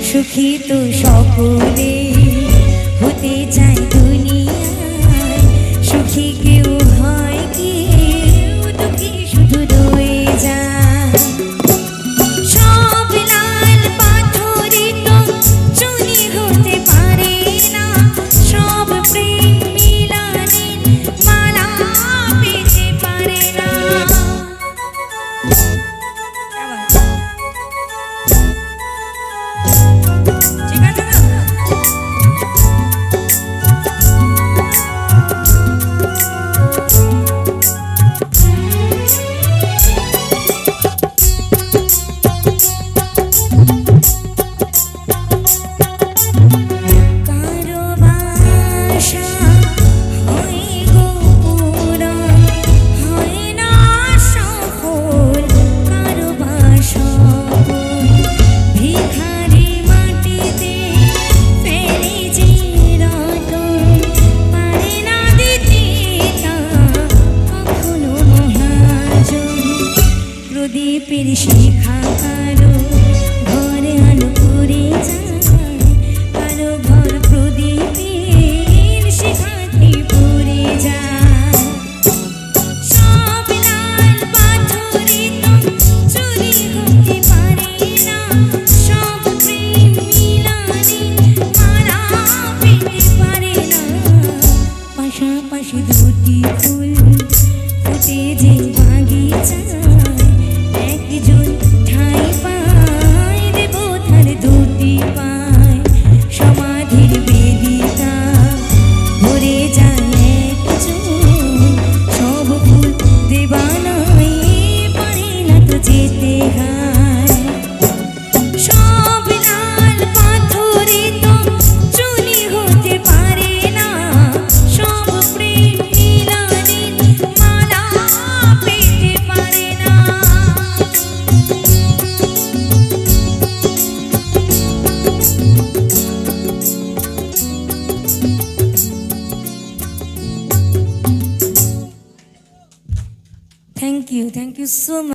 সুখী তো সকলে হতে চায় দুনিয়ায়, সুখী কেউ হয় কি দুঃখী শুধু রয়ে যায়। সব লাল পাথরে তো চুনি হতে পারে না, সব প্রেম মিলনের মালা পেতে পারে না। প্রদীপের শিখা কারো ঘরে আলো করে যায়, কারো ঘর প্রদীপের শিখাতে পড়ে যায়। সব লাল পাথরে তো চুরি হতে পারে না, সব প্রেম মিলনের মালা পেতে পারে না। পাশাপাশি দুটি ফুল ফুটে যে বাগিচা, একজন ঠাই পায় দেবতার দুটি পায়, সমাধির বেদিকা ভরে যায় একজন, সব ফুল দেবালয়ে পারে না তো যেতে হয়। সব লাল পাথরে তো চুনি হতে পারে না, সব প্রেম মিলনের মালা পেতে পারে না। Thank you so much.